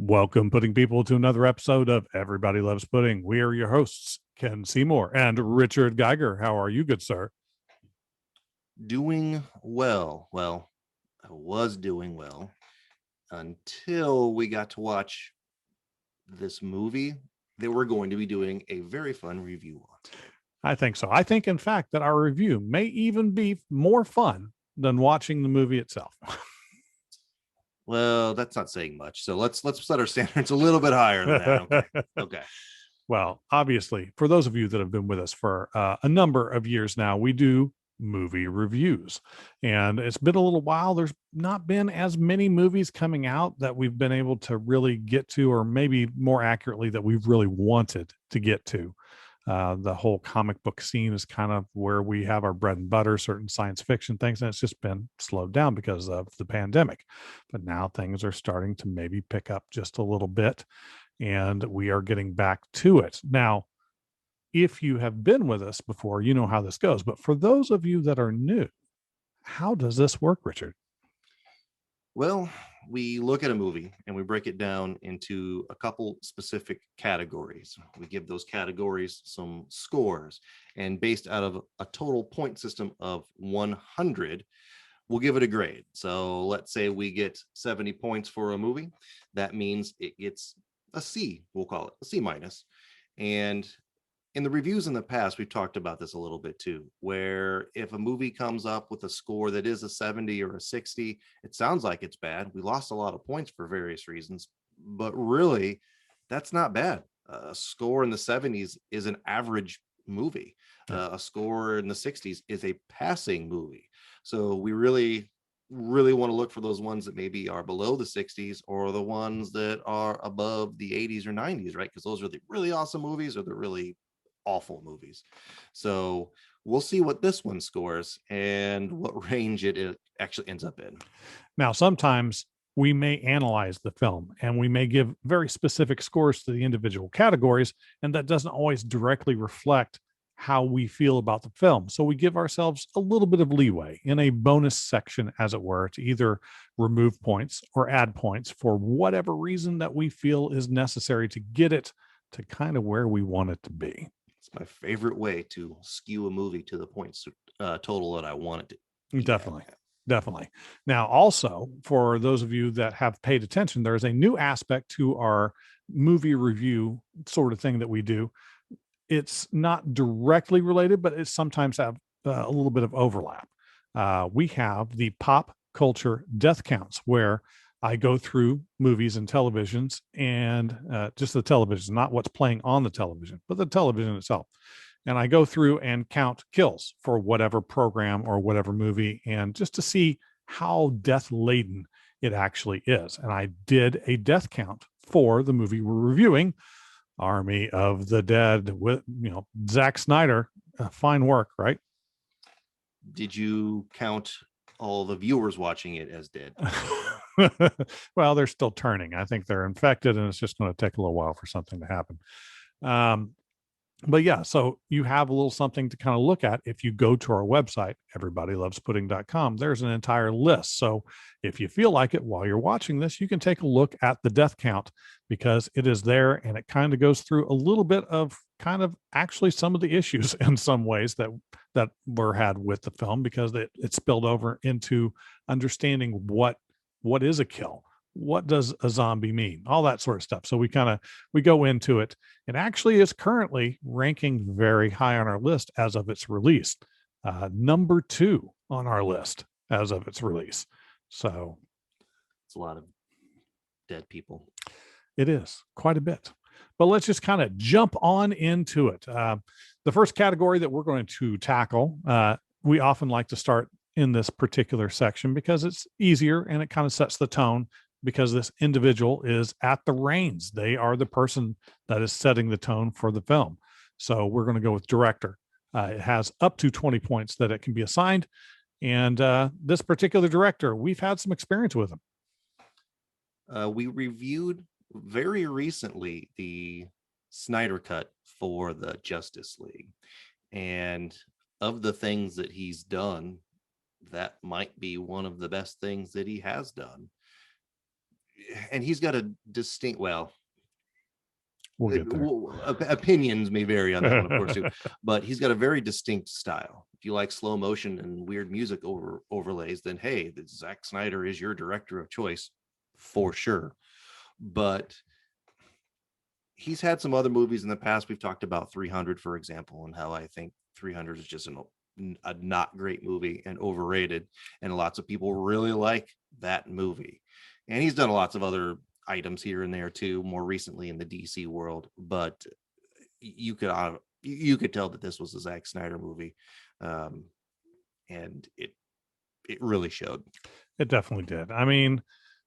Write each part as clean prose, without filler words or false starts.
Welcome, pudding people, to another episode of Everybody Loves Pudding. We are your hosts, Ken Seymour and Richard Geiger. How are you, good sir? Doing well. Well, I was doing well until we got to watch this movie that we're going to be doing a very fun review on today. I think so. I think, in fact, that our review may even be more fun than watching the movie itself. Well, that's not saying much. So let's set our standards a little bit higher than that. Okay. Okay. Well, obviously, for those of you that have been with us for a number of years now, we do movie reviews. And it's been a little while. There's not been as many movies coming out that we've been able to really get to, or maybe more accurately, that we've really wanted to get to. The whole comic book scene is kind of where we have our bread and butter, certain science fiction things, and it's just been slowed down because of the pandemic. But now things are starting to maybe pick up just a little bit, and we are getting back to it. Now, if you have been with us before, you know how this goes. But for those of you that are new, how does this work, Richard? Well, we look at a movie and we break it down into a couple specific categories. We give those categories some scores, and based out of a total point system of 100, we'll give it a grade. So let's say we get 70 points for a movie. That means it gets a C, we'll call it a C minus. And in the reviews in the past, we've talked about this a little bit too, where if a movie comes up with a score that is a 70 or a 60, it sounds like it's bad. We lost a lot of points for various reasons, but really, that's not bad. A score in the 70s is an average movie. A score in the 60s is a passing movie. So we really want to look for those ones that maybe are below the 60s, or the ones that are above the 80s or 90s, right? Because those are the really awesome movies or the really awful movies. So we'll see what this one scores and what range it actually ends up in. Now, sometimes we may analyze the film and we may give very specific scores to the individual categories, and that doesn't always directly reflect how we feel about the film. So we give ourselves a little bit of leeway in a bonus section, as it were, to either remove points or add points for whatever reason that we feel is necessary to get it to kind of where we want it to be. It's my favorite way to skew a movie to the points total that I want it to. Definitely. Definitely. Now, also, for those of you that have paid attention, there's a new aspect to our movie review sort of thing that we do. It's not directly related, but it sometimes have a little bit of overlap. We have the pop culture death counts, where I go through movies and televisions, and just the television, not what's playing on the television, but the television itself. And I go through and count kills for whatever program or whatever movie, and just to see how death laden it actually is. And I did a death count for the movie we're reviewing, Army of the Dead, with Zack Snyder. Fine work, right? Did you count all the viewers watching it as dead? Well, they're still turning. I think they're infected, and it's just going to take a little while for something to happen. But yeah, so you have a little something to kind of look at. If you go to our website, everybodylovespudding.com, there's an entire list. So if you feel like it while you're watching this, you can take a look at the death count, because it is there, and it kind of goes through a little bit of kind of actually some of the issues in some ways that were had with the film, because it spilled over into understanding what is a kill, what does a zombie mean, all that sort of stuff. So we go into it. It actually is currently ranking very high on our list as of its release, number 2 on our list as of its release. So it's a lot of dead people. It is quite a bit. But let's just kind of jump on into it. The first category that we're going to tackle, we often like to start in this particular section because it's easier and it kind of sets the tone, because this individual is at the reins. They are the person that is setting the tone for the film. So we're going to go with director. It has up to 20 points that it can be assigned. And this particular director, we've had some experience with him. We reviewed very recently the Snyder Cut for the Justice League. And of the things that he's done, that might be one of the best things that he has done. and he's got a distinct, well, We'll get there. opinions may vary on that one, of course, too, but he's got a very distinct style. If you like slow motion and weird music overlays, then hey, Zack Snyder is your director of choice for sure. But he's had some other movies in the past. We've talked about 300, for example, and how I think 300 is just a not great movie and overrated, and lots of people really like that movie. And he's done lots of other items here and there too, more recently in the DC world. But you could tell that this was a Zack Snyder movie, um, and it really showed. It definitely did. I mean,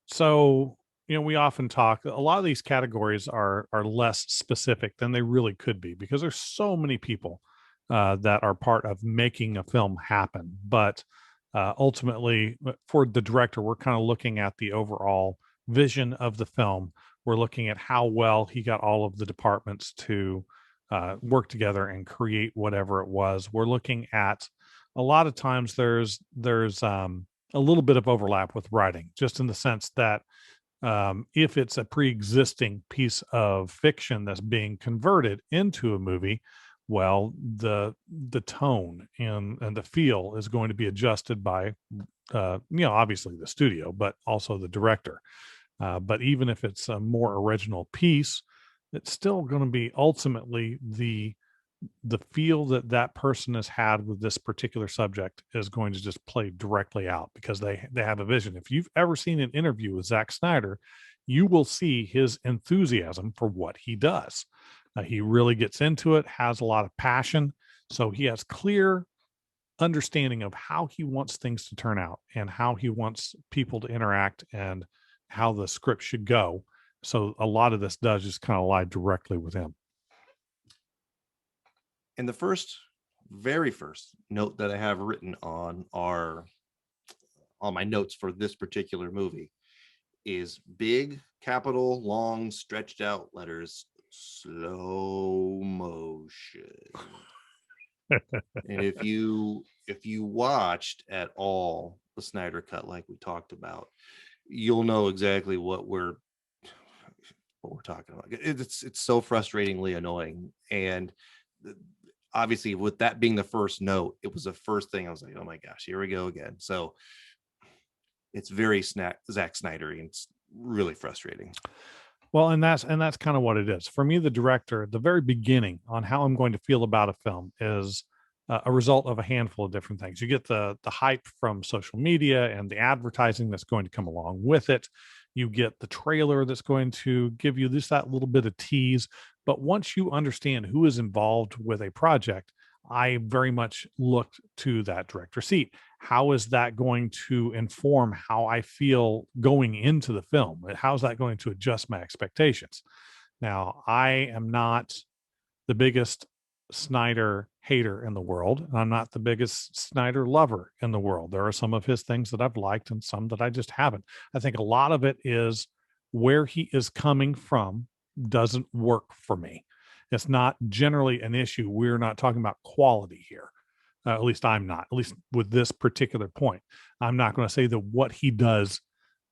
so we often talk. A lot of these categories are less specific than they really could be because there's so many people that are part of making a film happen. But ultimately, for the director, we're kind of looking at the overall vision of the film. We're looking at how well he got all of the departments to work together and create whatever it was. We're looking at a lot of times there's a little bit of overlap with writing, just in the sense that if it's a pre-existing piece of fiction that's being converted into a movie, well, the tone and the feel is going to be adjusted by obviously the studio, but also the director. But even if it's a more original piece, it's still going to be ultimately the feel that that person has had with this particular subject is going to just play directly out because they have a vision. If you've ever seen an interview with Zack Snyder, you will see his enthusiasm for what he does. He really gets into it, has a lot of passion, so he has clear understanding of how he wants things to turn out and how he wants people to interact and how the script should go. So a lot of this does just kind of lie directly with him. And the very first note that I have written on my notes for this particular movie is big, capital, long, stretched out letters, slow motion. And if you watched at all the Snyder cut, like we talked about, you'll know exactly what we're talking about. It's so frustratingly annoying. And obviously, with that being the first note, it was the first thing I was like, oh my gosh, here we go again. So it's very Zack Snyder, and it's really frustrating. Well, and that's kind of what it is. For me, the director, the very beginning on how I'm going to feel about a film is a result of a handful of different things. You get the hype from social media and the advertising that's going to come along with it. You get the trailer that's going to give you just that little bit of tease. But once you understand who is involved with a project, I very much looked to that director seat. How is that going to inform how I feel going into the film? How's that going to adjust my expectations? Now, I am not the biggest Snyder hater in the world. I'm not the biggest Snyder lover in the world. There are some of his things that I've liked and some that I just haven't. I think a lot of it is where he is coming from doesn't work for me. It's not generally an issue. We're not talking about quality here. At least I'm not, at least with this particular point. I'm not going to say that what he does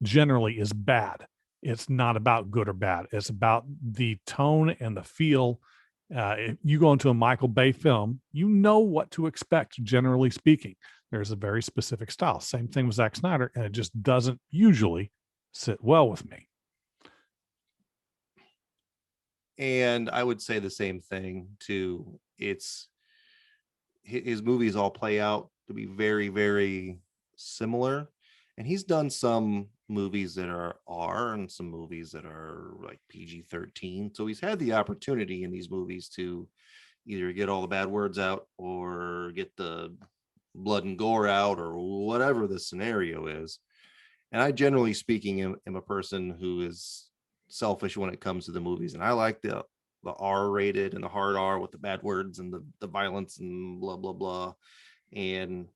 generally is bad. It's not about good or bad. It's about the tone and the feel. If you go into a Michael Bay film, you know what to expect, generally speaking. There's a very specific style. Same thing with Zack Snyder, and it just doesn't usually sit well with me. And I would say the same thing too. It's his movies all play out to be very, very similar. And he's done some movies that are R and some movies that are like PG-13. So he's had the opportunity in these movies to either get all the bad words out or get the blood and gore out or whatever the scenario is. And I, generally speaking, am a person who is selfish when it comes to the movies. And I like the R rated and the hard R with the bad words and the violence and blah, blah, blah. And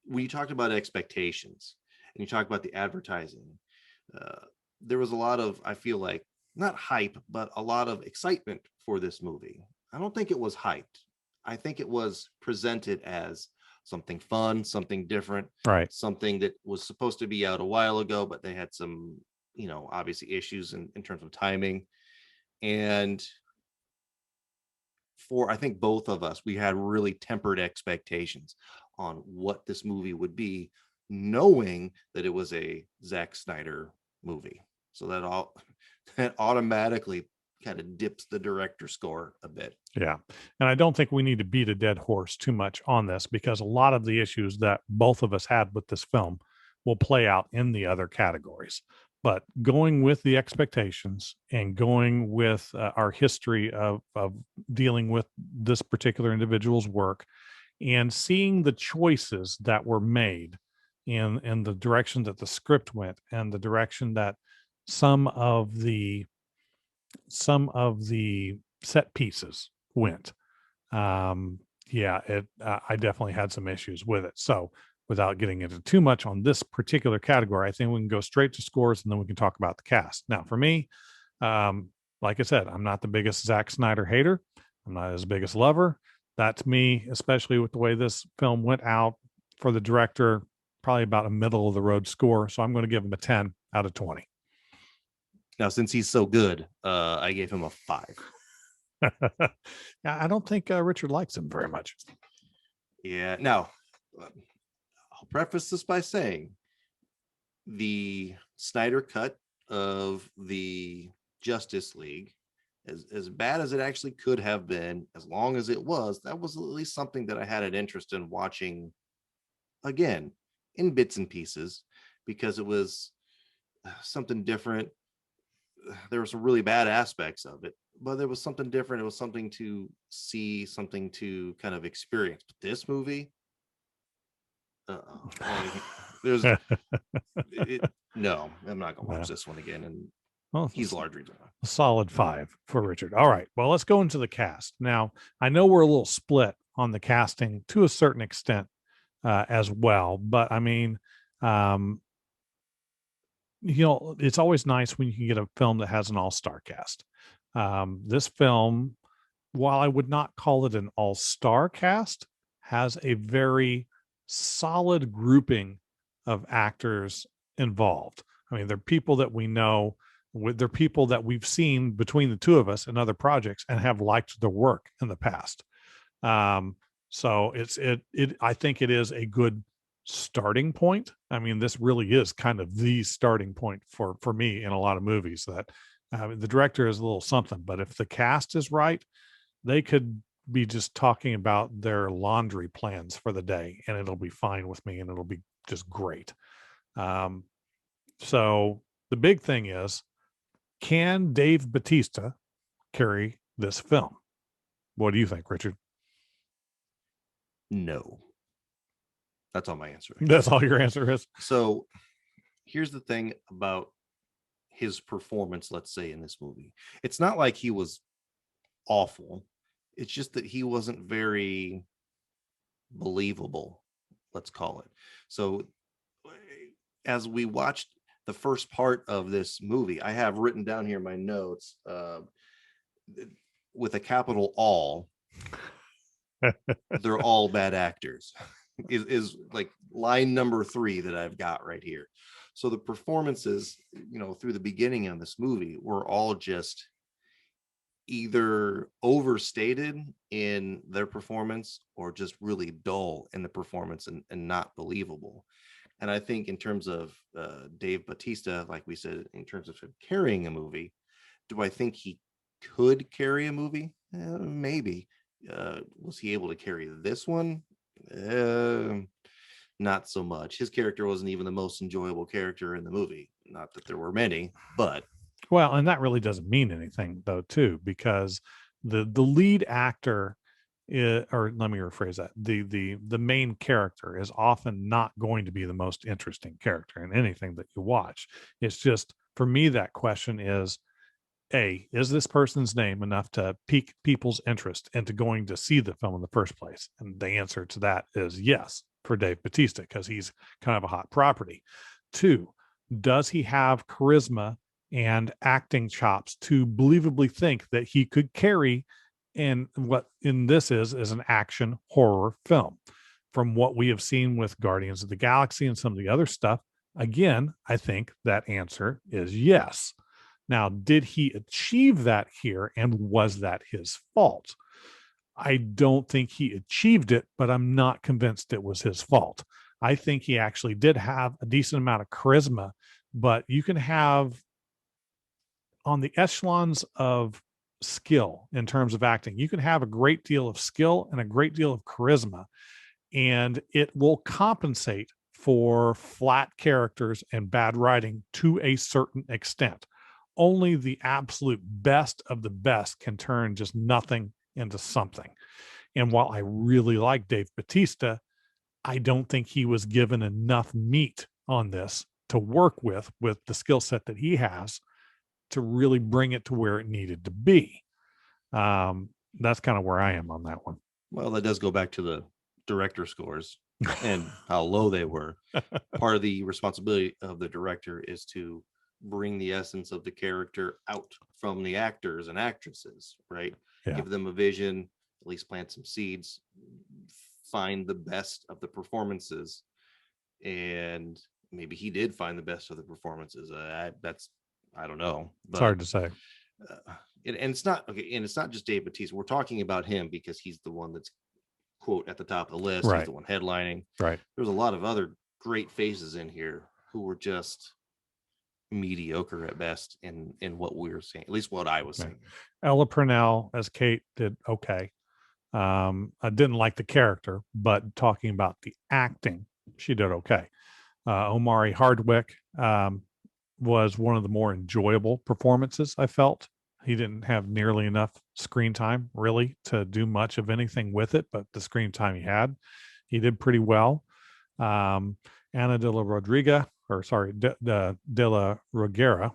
when you talked about expectations and you talk about the advertising, there was a lot of, I feel like, not hype, but a lot of excitement for this movie. I don't think it was hyped. I think it was presented as something fun, something different, Right. something that was supposed to be out a while ago, but they had some, obviously issues in terms of timing. And for I think both of us, we had really tempered expectations on what this movie would be, knowing that it was a Zack Snyder movie. So that all that automatically kind of dips the director score a bit. Yeah. And I don't think we need to beat a dead horse too much on this because a lot of the issues that both of us had with this film will play out in the other categories. But going with the expectations and going with our history of dealing with this particular individual's work and seeing the choices that were made in the direction that the script went and the direction that some of the some of the set pieces went. Um, yeah, I definitely had some issues with it. So, without getting into too much on this particular category, I think we can go straight to scores and then we can talk about the cast. Now, for me, um, like I said, I'm not the biggest Zack Snyder hater. I'm not his biggest lover. That's me, especially with the way this film went out for the director, probably about a middle of the road score. So I'm going to give him a 10 out of 20. Now, since he's so good, I gave him a 5. I don't think Richard likes him very much. Yeah. Now, I'll preface this by saying the Snyder cut of the Justice League, as bad as it actually could have been, as long as it was, that was at least something that I had an interest in watching again in bits and pieces, because it was something different. There were some really bad aspects of it, but there was something different. It was something to see, something to kind of experience. But this movie, there's no, I'm not gonna watch No. this one again. And Well, he's largely done. a solid 5 for Richard. All right. Well, let's go into the cast. Now, I know we're a little split on the casting to a certain extent as well, but I mean, um, it's always nice when you can get a film that has an all-star cast. This film, while I would not call it an all-star cast, has a very solid grouping of actors involved. I mean, they're people that we know, they're people that we've seen between the two of us in other projects and have liked their work in the past. Um, so I think it is a good starting point. I mean, this really is kind of the starting point for me in a lot of movies. That the director is a little something, but if the cast is right, they could be just talking about their laundry plans for the day, and it'll be fine with me, and it'll be just great. Um, so the big thing is, can Dave Bautista carry this film? What do you think, Richard? No, that's all my answer. That's all your answer is. So here's the thing about his performance, let's say, in this movie. It's not like he was awful. It's just that he wasn't very believable, let's call it. So as we watched the first part of this movie, I have written down here my notes with a capital all. They're all bad actors is like line number 3 that I've got right here. So the performances, through the beginning of this movie were all just either overstated in their performance or just really dull in the performance and not believable. And I think in terms of Dave Bautista, like we said, in terms of him carrying a movie, do I think he could carry a movie? Maybe. Was he able to carry this one? Not so much. His character wasn't even the most enjoyable character in the movie. Not that there were many, but Well, and that really doesn't mean anything though, too, because the lead actor or let me rephrase that. The main character is often not going to be the most interesting character in anything that you watch. It's just for me that question is is this person's name enough to pique people's interest into going to see the film in the first place? And the answer to that is yes for Dave Bautista, because he's kind of a hot property. 2, does he have charisma and acting chops to believably think that he could carry in what in this is an action horror film? from what we have seen with Guardians of the Galaxy and some of the other stuff, again, I think that answer is yes. Now, did he achieve that here, and was that his fault? I don't think he achieved it, but I'm not convinced it was his fault. I think he actually did have a decent amount of charisma, but you can have on the echelons of skill in terms of acting, you can have a great deal of skill and a great deal of charisma, and it will compensate for flat characters and bad writing to a certain extent. Only the absolute best of the best can turn just nothing into something. And while I really like Dave Bautista, I don't think he was given enough meat on this to work with the skill set that he has to really bring it to where it needed to be. That's kind of where I am on that one. Well, that does go back to the director scores and how low they were. Part of the responsibility of the director is to bring the essence of the character out from the actors and actresses, right? Yeah. Give them a vision, at least plant some seeds, find the best of the performances. And maybe he did find the best of the performances. I don't know. But, it's hard to say. And it's not okay. And it's not just Dave Bautista. We're talking about him because he's the one that's quote at the top of the list. Right. He's the one headlining. Right. There's a lot of other great faces in here who were just mediocre at best in what we were seeing, at least what I was seeing. Ella Purnell as Kate did okay. I didn't like the character, but talking about the acting, she did okay. Omari Hardwick was one of the more enjoyable performances I felt. He didn't have nearly enough screen time really to do much of anything with it, but the screen time he had, he did pretty well. Ana de la Rodriga, de la Roguera.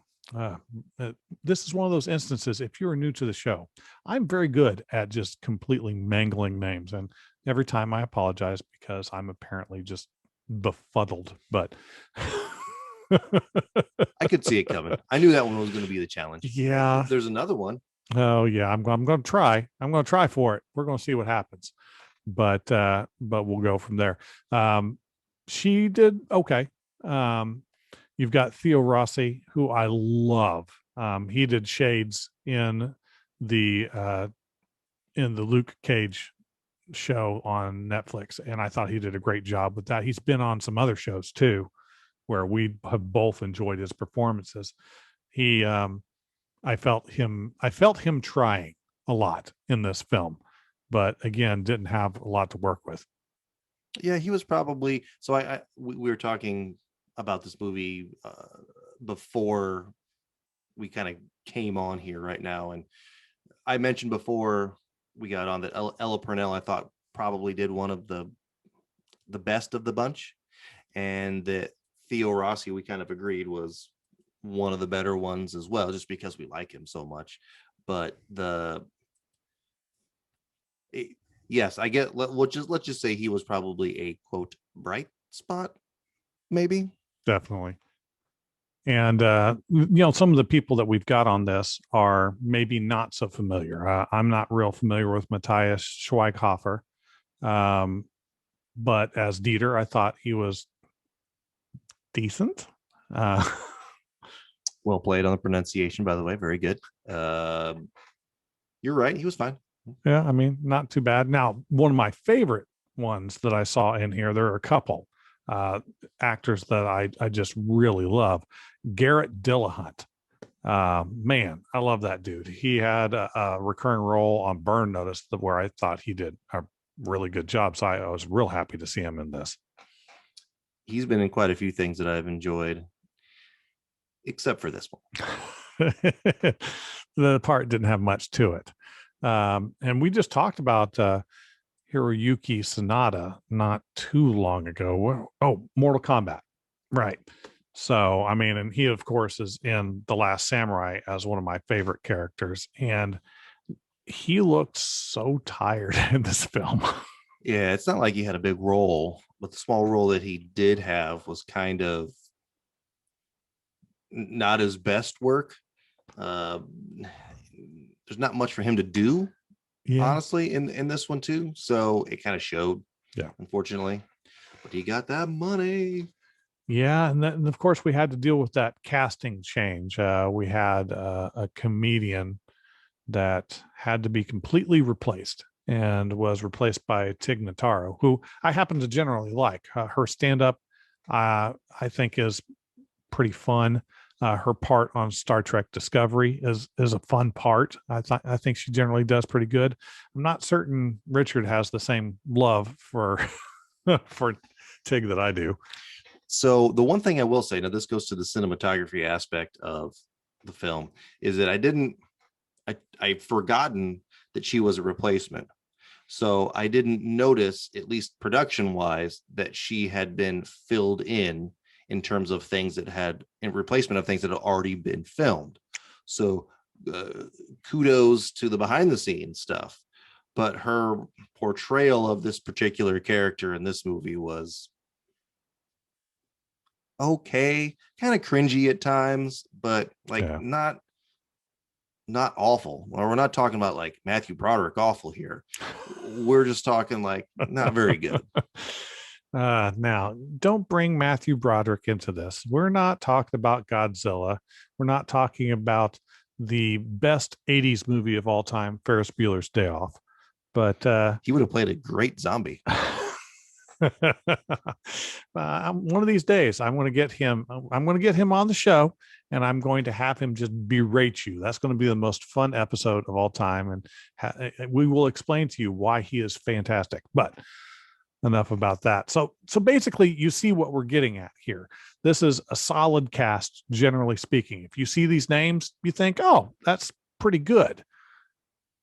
This is one of those instances, if you're new to the show, I'm very good at just completely mangling names. And every time I apologize because I'm apparently just befuddled, but I could see it coming. I knew that one was going to be the challenge. Yeah. There's another one. Oh yeah. I'm going to try. I'm going to try for it. We're going to see what happens, but we'll go from there. She did okay. You've got Theo Rossi, who I love. He did Shades in the Luke Cage show on Netflix, and I thought he did a great job with that. He's been on some other shows too, where we have both enjoyed his performances. I felt him trying a lot in this film, but again, didn't have a lot to work with. Yeah, he was probably, so we were talking about this movie before we kind of came on here right now, and I mentioned before we got on that Ella Purnell I thought probably did one of the best of the bunch, and that Theo Rossi we kind of agreed was one of the better ones as well, just because we like him so much. But yes, I get. Let's just say he was probably a quote bright spot, maybe. Definitely. And some of the people that we've got on this are maybe not so familiar. I'm not real familiar with Matthias Schweighöfer, but as Dieter, I thought he was decent. Well played on the pronunciation, by the way. Very good. You're right. He was fine. Yeah, I mean, not too bad. Now, one of my favorite ones that I saw in here, there are a couple actors that I just really love. Garrett Dillahunt. Man, I love that dude. He had a recurring role on Burn Notice where I thought he did a really good job. So I was real happy to see him in this. He's been in quite a few things that I've enjoyed, except for this one. The part didn't have much to it. And we just talked about Hiroyuki Sanada not too long ago. Oh, Mortal Kombat. Right. So, I mean, and he, of course, is in The Last Samurai as one of my favorite characters. And he looked so tired in this film. Yeah, it's not like he had a big role, but the small role that he did have was kind of not his best work. There's not much for him to do, honestly, in this one too. So it kind of showed. Yeah. unfortunately. But he got that money. Yeah, and then of course we had to deal with that casting change. We had a comedian that had to be completely replaced and was replaced by Tig Notaro, who I happen to generally like. Her stand up, I think, is pretty fun. Her part on Star Trek Discovery is a fun part. I think she generally does pretty good. I'm not certain Richard has the same love for for Tig that I do. So the one thing I will say, now this goes to the cinematography aspect of the film, is that I've forgotten that she was a replacement. So I didn't notice, at least production wise, that she had been filled in terms of things that had in replacement of things that had already been filmed. So kudos to the behind the scenes stuff. But her portrayal of this particular character in this movie was okay, kind of cringy at times, but like Yeah. not awful. Well, we're not talking about like Matthew Broderick awful here. We're just talking like not very good. Now, don't bring Matthew Broderick into this. We're not talking about Godzilla. We're not talking about the best 80s movie of all time, Ferris Bueller's Day Off. But He would have played a great zombie. One of these days, I'm going to get him. I'm going to get him on the show, and I'm going to have him just berate you. That's going to be the most fun episode of all time, and we will explain to you why he is fantastic. But enough about that. So basically, you see what we're getting at here. This is a solid cast, generally speaking. If you see these names, you think, "Oh, that's pretty good,"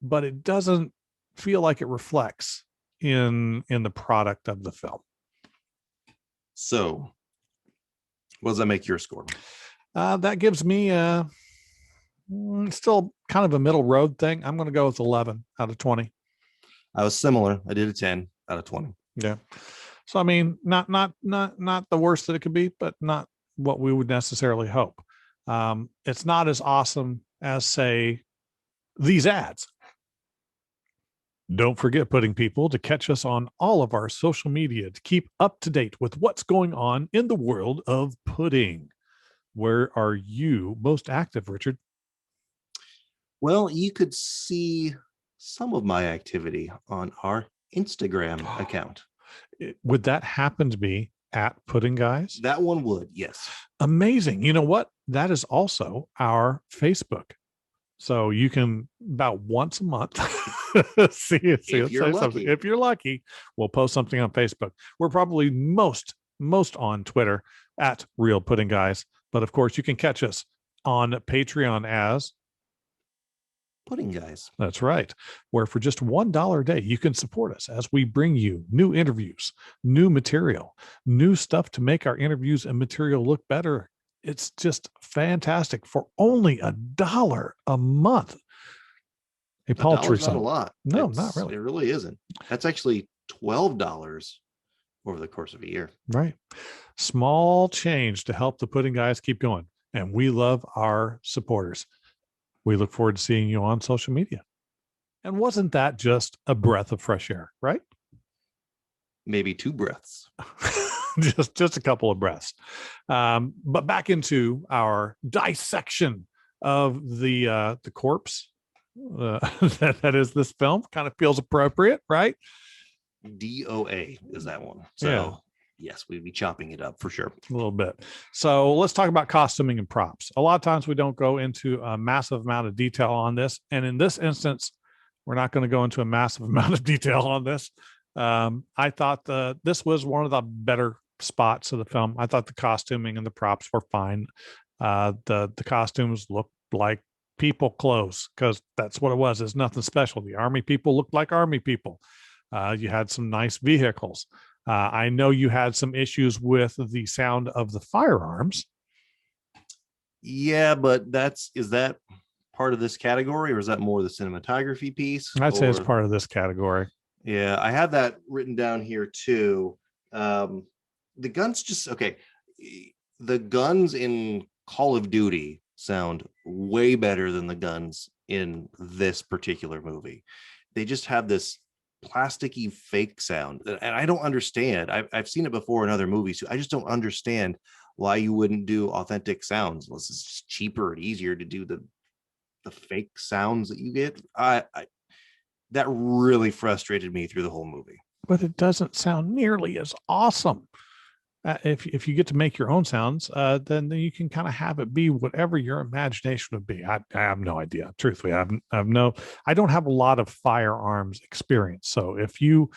but it doesn't feel like it reflects in the product of the film. So, what does that make your score? That gives me still kind of a middle road thing. I'm going to go with 11 out of 20. I was similar. I did a 10 out of 20. Yeah. So I mean, not the worst that it could be, but not what we would necessarily hope. It's not as awesome as, say, these ads. Don't forget, Pudding People, to catch us on all of our social media to keep up to date with what's going on in the world of pudding. Where are you most active, Richard? Well, you could see some of my activity on our Instagram account. Would that happen to be at Pudding Guys? That one would, yes. Amazing. You know what? That is also our Facebook. So you can about once a month see it. If you're lucky. If you're lucky, we'll post something on Facebook. We're probably most on Twitter at Real Pudding Guys. But of course, you can catch us on Patreon as Pudding Guys. That's right. Where for just $1 a day, you can support us as we bring you new interviews, new material, new stuff to make our interviews and material look better. It's just fantastic for only $1 a month. A paltry sum. Not a lot. No, not really. It really isn't. That's actually $12 over the course of a year. Right. Small change to help the Pudding Guys keep going. And we love our supporters. We look forward to seeing you on social media. And wasn't that just a breath of fresh air, right? Maybe 2 breaths. just a couple of breaths. But back into our dissection of the corpse that is this film. Kind of feels appropriate, right? DOA is that one. So yeah. Yes, we'd be chopping it up for sure. A little bit. So let's talk about costuming and props. A lot of times we don't go into a massive amount of detail on this. And in this instance, we're not going to go into a massive amount of detail on this. I thought this was one of the better spots of the film. I thought the costuming and the props were fine. The costumes looked like people clothes because that's what it was. It's nothing special. The army people looked like army people. You had some nice vehicles. I know you had some issues with the sound of the firearms. Yeah, but is that part of this category, or is that more the cinematography piece? I'd say it's part of this category. Yeah, I have that written down here too. The guns just okay. The guns in Call of Duty sound way better than the guns in this particular movie. They just have this plasticky fake sound. And I don't understand. I've seen it before in other movies too. I just don't understand why you wouldn't do authentic sounds unless it's just cheaper and easier to do the fake sounds that you get. I that really frustrated me through the whole movie. But it doesn't sound nearly as awesome. If you get to make your own sounds, then you can kind of have it be whatever your imagination would be. I have no idea. Truthfully, I don't have a lot of firearms experience. So if you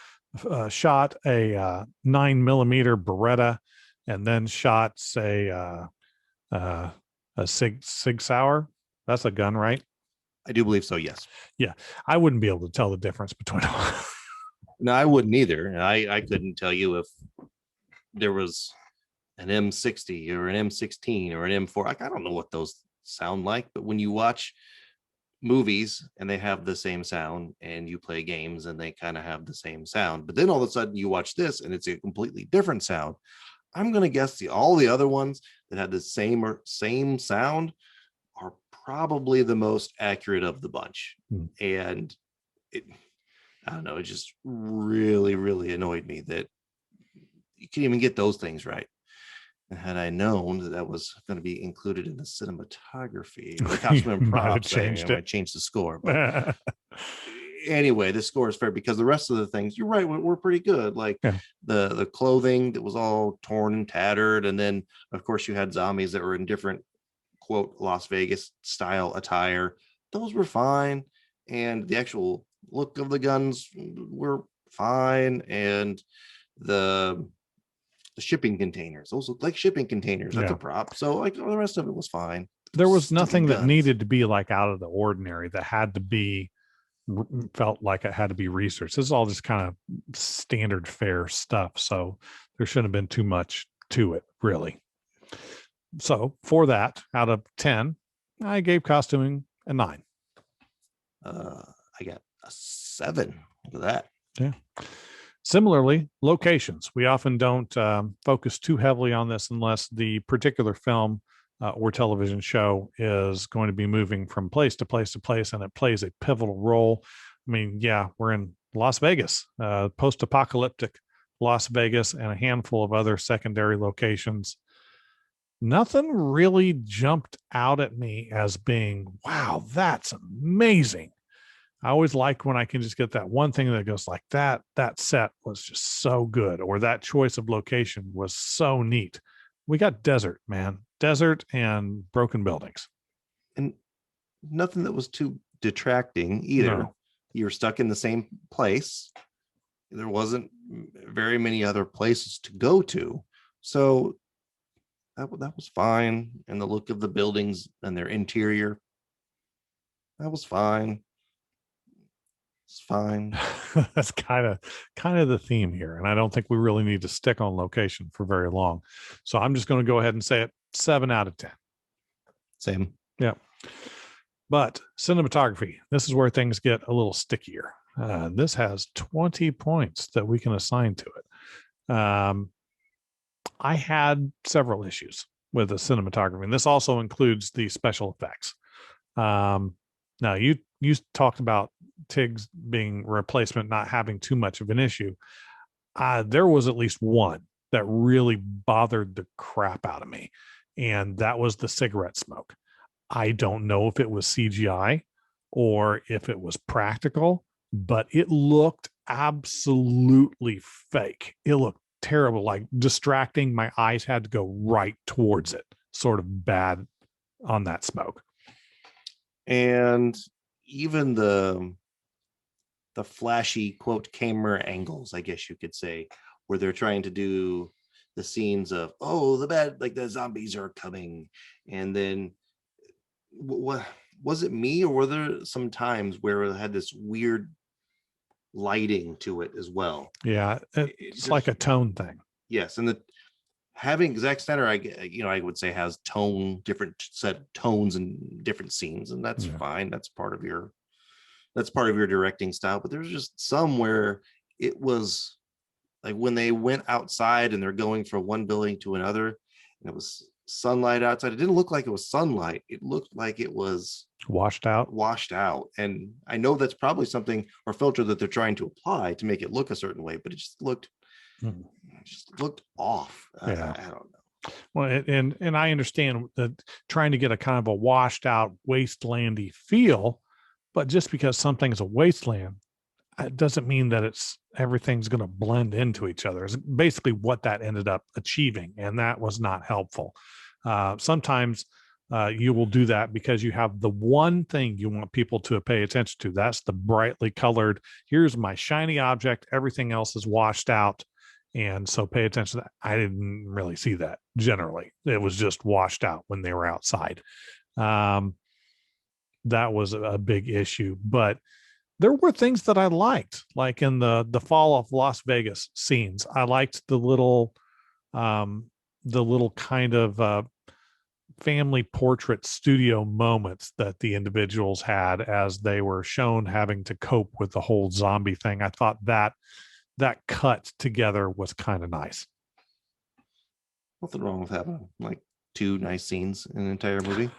shot a 9mm Beretta and then shot, say, a Sig Sauer, that's a gun, right? I do believe so. Yes. Yeah, I wouldn't be able to tell the difference between them. No, I wouldn't either. I couldn't tell you if there was an M60 or an M16 or an M4. Like, I don't know what those sound like, but when you watch movies and they have the same sound, and you play games and they kind of have the same sound, but then all of a sudden you watch this and it's a completely different sound. I'm going to guess all the other ones that had the same sound are probably the most accurate of the bunch. And I don't know, it just really, really annoyed me that you can't even get those things right. And had I known that that was going to be included in the cinematography, the costume and props, I might change the score. But anyway, this score is fair because the rest of the things, you're right, we're pretty good. Like the clothing that was all torn and tattered, and then of course you had zombies that were in different, quote, Las Vegas style attire. Those were fine, and the actual look of the guns were fine, and the shipping containers, those look like shipping containers. That's a prop. So like the rest of it was fine. There was nothing that needed to be like out of the ordinary that had to be felt like it had to be researched. This is all just kind of standard fare stuff. So there shouldn't have been too much to it, really. So for that, out of 10, I gave costuming a 9. I got a 7. Look at that. Yeah. Similarly, locations. We often don't focus too heavily on this unless the particular film or television show is going to be moving from place to place to place, and it plays a pivotal role. I mean, yeah, we're in Las Vegas, post-apocalyptic Las Vegas, and a handful of other secondary locations. Nothing really jumped out at me as being, wow, that's amazing. I always like when I can just get that one thing that goes like that. That set was just so good, or that choice of location was so neat. We got desert, man, desert and broken buildings, and nothing that was too detracting either. No. You were stuck in the same place. There wasn't very many other places to go to, so that was fine. And the look of the buildings and their interior, that was fine. It's fine. That's kind of the theme here, and I don't think we really need to stick on location for very long. So I'm just going to go ahead and say it 7 out of 10. Same. Yeah. But cinematography, this is where things get a little stickier. This has 20 points that we can assign to it. I had several issues with the cinematography, and this also includes the special effects. Now you talked about Tig's being replacement not having too much of an issue. There was at least one that really bothered the crap out of me, and that was the cigarette smoke. I don't know if it was CGI or if it was practical, but it looked absolutely fake. It looked terrible, like distracting. My eyes had to go right towards it, sort of bad on that smoke. And even the flashy, quote, camera angles, I guess you could say, where they're trying to do the scenes of, oh, the zombies are coming. And then what was it, me, or were there some times where it had this weird lighting to it as well? Yeah, it's just like a tone thing. Yes. And having Zack Snyder, I would say, has different set tones and different scenes, and that's fine. That's part of your directing style. But there's just some where it was like when they went outside and they're going from one building to another, and it was sunlight outside. It didn't look like it was sunlight. It looked like it was Washed out. washed out. And I know that's probably something or filter that they're trying to apply to make it look a certain way, but it just looked off. Yeah. I don't know. Well, and I understand that trying to get a kind of a washed out wastelandy feel, but just because something's a wasteland, it doesn't mean that everything's going to blend into each other. It's basically what that ended up achieving, and that was not helpful. Sometimes you will do that because you have the one thing you want people to pay attention to. That's the brightly colored. Here's my shiny object. Everything else is washed out. And so pay attention to that. I didn't really see that generally. It was just washed out when they were outside. That was a big issue. But there were things that I liked, like in the fall of Las Vegas scenes. I liked the little kind of family portrait studio moments that the individuals had as they were shown having to cope with the whole zombie thing. I thought that cut together was kind of nice. Nothing wrong with having like 2 nice scenes in an entire movie.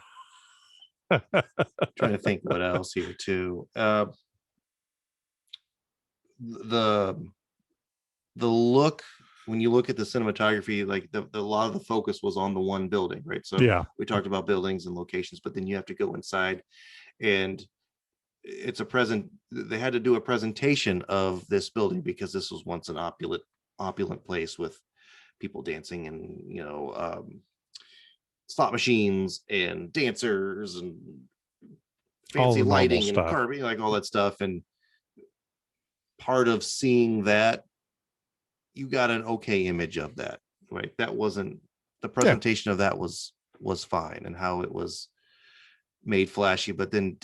Trying to think what else here too. The look, when you look at the cinematography, like a lot of the focus was on the one building, right? So Yeah. we talked about buildings and locations, but then you have to go inside, and it's they had to do a presentation of this building because this was once an opulent place with people dancing and slot machines and dancers and fancy lighting and carving, like all that stuff. And part of seeing that, you got an okay image of that, right? That wasn't the presentation of that was fine, and how it was made flashy, but then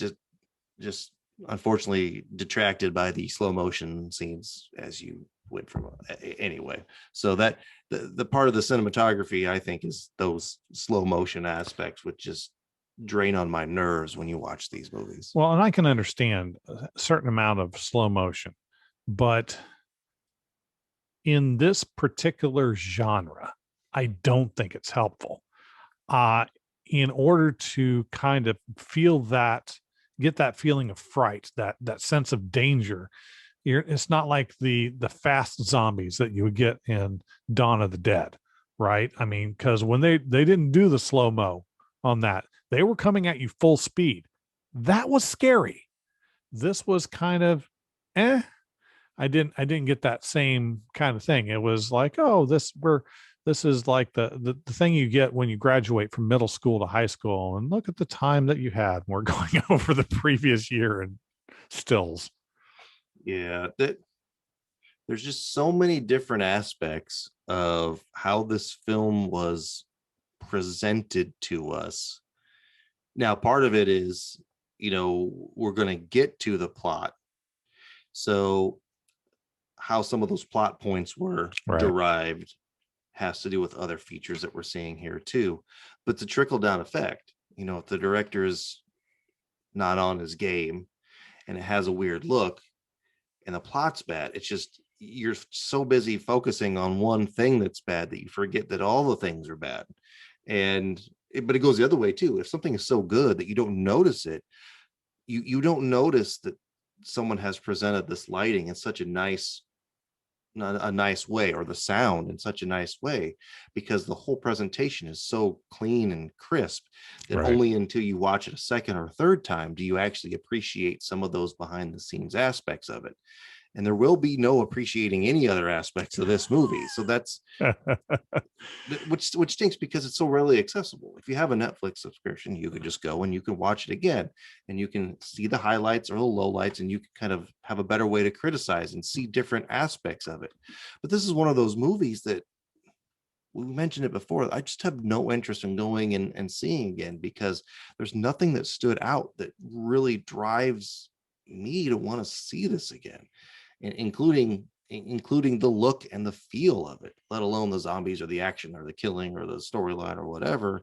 just unfortunately detracted by the slow motion scenes as you went from anyway. So that the part of the cinematography, I think, is those slow motion aspects, which just drain on my nerves when you watch these movies. Well, and I can understand a certain amount of slow motion, but in this particular genre, I don't think it's helpful. In order to kind of get that feeling of fright, that sense of danger, it's not like the fast zombies that you would get in Dawn of the Dead, right? I mean, because when they didn't do the slow-mo on that, they were coming at you full speed. That was scary. This was kind of I didn't get that same kind of thing. It was like, oh, this is like the thing you get when you graduate from middle school to high school, and look at the time that you had. We're going over the previous year and stills. Yeah, there's just so many different aspects of how this film was presented to us. Now, part of it is, we're going to get to the plot. So how some of those plot points were derived has to do with other features that we're seeing here too. But the trickle down effect, if the director is not on his game and it has a weird look and the plot's bad, it's just, you're so busy focusing on one thing that's bad that you forget that all the things are bad. But it goes the other way too. If something is so good that you don't notice it, you don't notice that someone has presented this lighting in such a nice way, or the sound in such a nice way, because the whole presentation is so clean and crisp that only until you watch it a second or a third time do you actually appreciate some of those behind the scenes aspects of it. And there will be no appreciating any other aspects of this movie. So that's which stinks, because it's so readily accessible. If you have a Netflix subscription, you can just go and you can watch it again, and you can see the highlights or the lowlights, and you can kind of have a better way to criticize and see different aspects of it. But this is one of those movies that, we mentioned it before, I just have no interest in going and seeing again, because there's nothing that stood out that really drives me to want to see this again, including the look and the feel of it, let alone the zombies or the action or the killing or the storyline or whatever.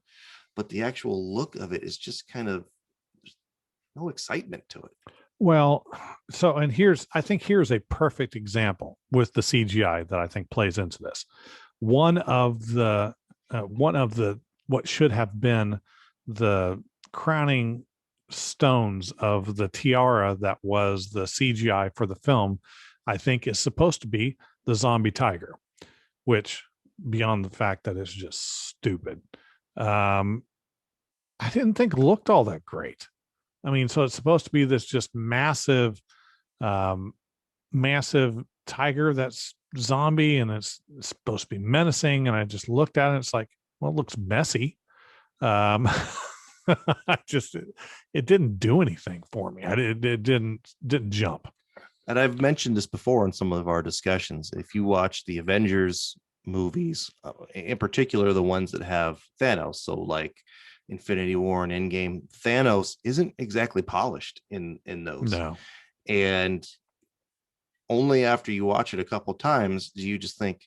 But the actual look of it is just kind of, no excitement to it. Well, so, and here's a perfect example with the CGI that I think plays into this. One of the what should have been the crowning stones of the tiara that was the CGI for the film, I think is supposed to be the zombie tiger, which, beyond the fact that it's just stupid, um, I didn't think looked all that great. I mean, so it's supposed to be this just um, massive tiger that's zombie, and it's supposed to be menacing. And I just looked at it, it's like, well, it looks messy. Um, I just it didn't do anything for me. It didn't jump. And I've mentioned this before in some of our discussions. If you watch the Avengers movies, in particular the ones that have Thanos, so like Infinity War and Endgame, Thanos isn't exactly polished in those. No, And only after you watch it a couple times do you just think,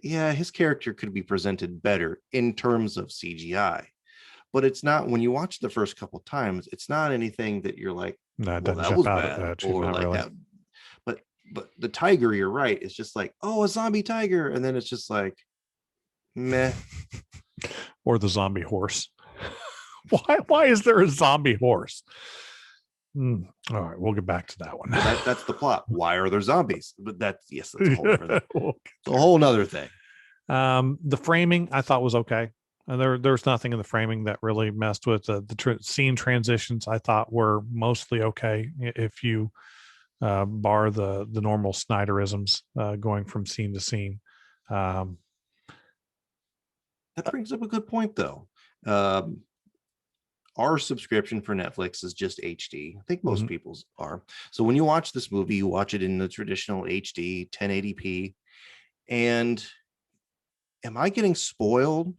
yeah, his character could be presented better in terms of CGI. But it's not, when you watch the first couple times, it's not anything that you're like, no, it well, doesn't that jump was out bad, at you. or Not like really. that. But the tiger, you're right, it's just like, oh, a zombie tiger, and then it's just like, meh. Or the zombie horse. Why is there a zombie horse? All right, we'll get back to that one. Well, that's the plot. Why are there zombies? But that's a whole other, it's a whole nother thing. The framing I thought was okay. There's nothing in the framing that really messed with the scene transitions. I thought were mostly okay if you bar the normal Snyderisms going from scene to scene. Um, That brings up a good point, though. Um, our subscription for Netflix is just HD. I think most people's are. So when you watch this movie, you watch it in the traditional HD 1080p. And am I getting spoiled?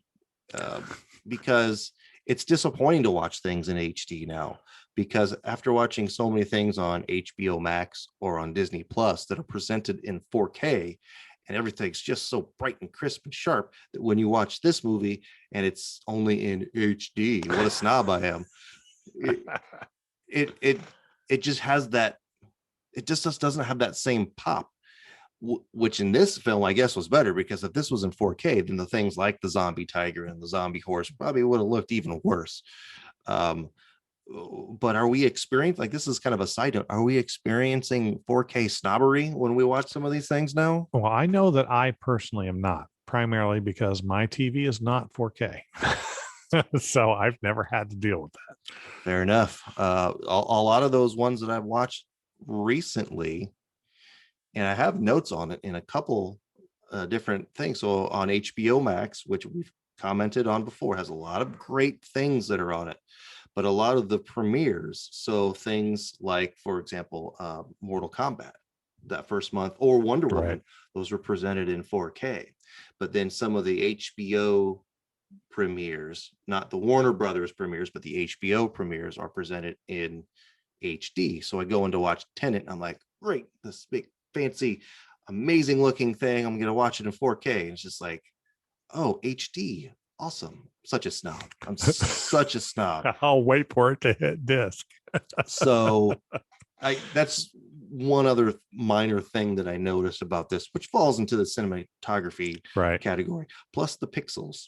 Because it's disappointing to watch things in HD now. Because after watching so many things on HBO Max or on Disney Plus that are presented in 4K, and everything's just so bright and crisp and sharp, that when you watch this movie and it's only in HD, what a snob I am. It just has that, it just doesn't have that same pop, which in this film I guess was better, because if this was in 4K, then the things like the zombie tiger and the zombie horse probably would have looked even worse. But are we experiencing, like, this is kind of a side note, are we experiencing 4K snobbery when we watch some of these things now? well, I know that I personally am not, primarily because my TV is not 4K. So I've never had to deal with that. Fair enough. A lot of those ones that I've watched recently, and I have notes on it in a couple different things. So on HBO Max, which we've commented on before, has a lot of great things that are on it. But a lot of the premieres, so things like, for example, Mortal Kombat, that first month, or Wonder Woman, Right. those were presented in 4K. But then some of the HBO premieres, not the Warner Brothers premieres, but the HBO premieres are presented in HD. So I go in to watch Tenet, and I'm like, great, this big, fancy, amazing looking thing. I'm going to watch it in 4K. And it's just like, oh, HD. Awesome. Such a snob. I'm such a snob. I'll wait for it to hit disc. So that's one other minor thing that I noticed about this, which falls into the cinematography Right. category, plus the pixels.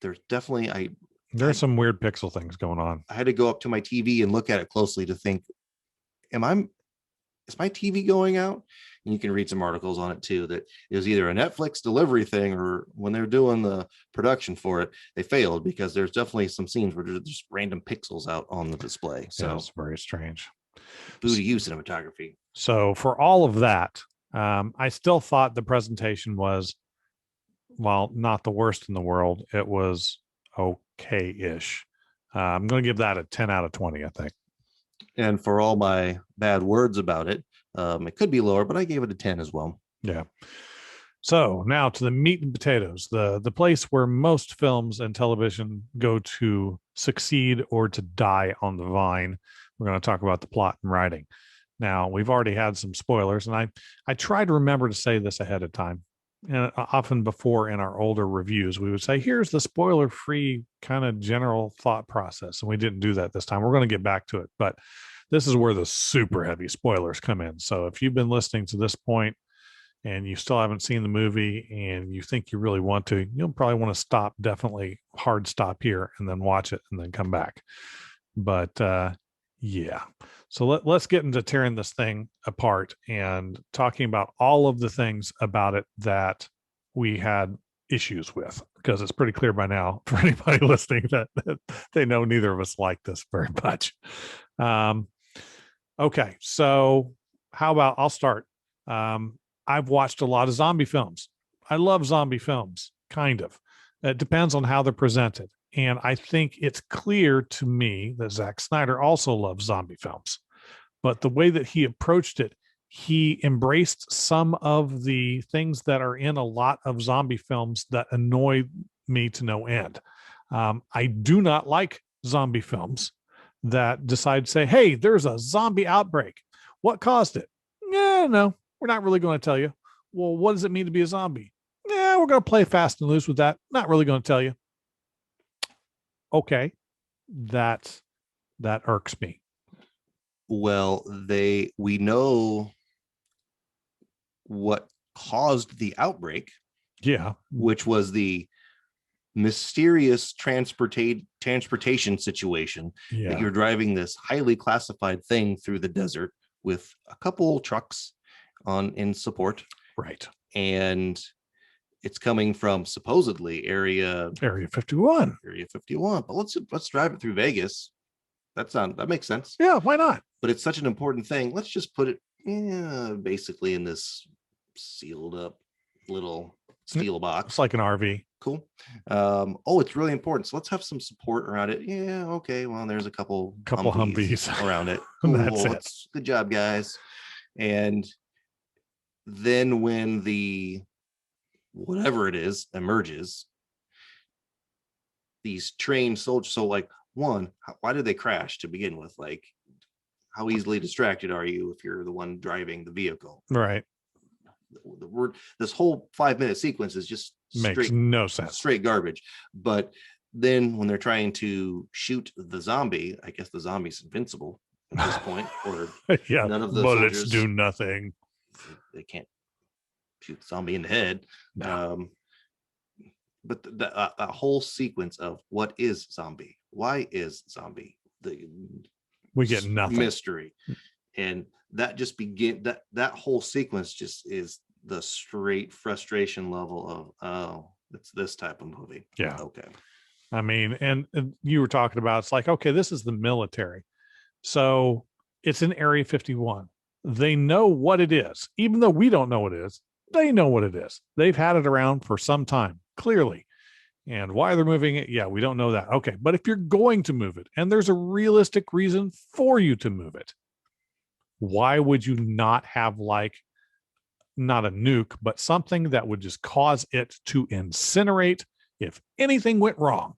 There's definitely, There's some weird pixel things going on. I had to go up to my TV and look at it closely to think, is my TV going out? And you can read some articles on it too, that it was either a Netflix delivery thing, or when they're doing the production for it, they failed, because there's definitely some scenes where there's just random pixels out on the display. So yeah, it's very strange. boo to you, cinematography. So for all of that, I still thought the presentation was, while not the worst in the world, it was okay-ish. I'm going to give that a 10 out of 20, I think. And for all my bad words about it, it could be lower, but I gave it a 10 as well. Yeah. So now to the meat and potatoes, the place where most films and television go to succeed or to die on the vine. We're going to talk about the plot and writing. Now, we've already had some spoilers, and I try to remember to say this ahead of time. And often before, in our older reviews, we would say, here's the spoiler-free kind of general thought process. And we didn't do that this time. We're going to get back to it. But this is where the super heavy spoilers come in. So if you've been listening to this point, and you still haven't seen the movie and you think you really want to, you'll probably want to stop, definitely hard stop here, and then watch it and then come back. But yeah. So let's get into tearing this thing apart and talking about all of the things about it that we had issues with, because it's pretty clear by now for anybody listening that they know neither of us like this very much. Okay, so how about I'll start. I've watched a lot of zombie films. I love zombie films, kind of. It depends on how they're presented. And I think it's clear to me that Zack Snyder also loves zombie films. But the way that he approached it, he embraced some of the things that are in a lot of zombie films that annoy me to no end. I do not like zombie films that decide to say, hey, there's a zombie outbreak. What caused it? Yeah, no, we're not really going to tell you. Well, what does it mean to be a zombie? Yeah, we're going to play fast and loose with that. Not really going to tell you. Okay, that irks me. Well, we know what caused the outbreak. Yeah, which was the mysterious transportation situation that you're driving this highly classified thing through the desert with a couple trucks in support. Right. And it's coming from supposedly area 51. But let's drive it through Vegas. That makes sense. Yeah, why not? But it's such an important thing. Let's just put it basically in this sealed up little steel box. It's like an RV. Cool. It's really important. So let's have some support around it. Yeah, okay. Well, there's a couple Humvees around it. Cool. That's it. Good job, guys. And then when the whatever it is emerges, these trained soldiers. So, like, one, why did they crash to begin with? Like, how easily distracted are you if you're the one driving the vehicle? Right. The word, this whole 5-minute sequence is just makes no sense, straight garbage. But then when they're trying to shoot the zombie, I guess the zombie's invincible at this point, or yeah, none of the bullets soldiers, do nothing. They can't shoot the zombie in the head. No. But that whole sequence of what is zombie, why is zombie, we get nothing mystery, and that just that whole sequence just is the straight frustration level of it's this type of movie. Yeah. Okay. I mean, and you were talking about, it's like, okay, this is the military, so it's in Area 51. They know what it is, even though we don't know what it is. They know what it is. They've had it around for some time, clearly. And why they're moving it, yeah, we don't know that. Okay, but if you're going to move it, and there's a realistic reason for you to move it, why would you not have, like, not a nuke, but something that would just cause it to incinerate if anything went wrong?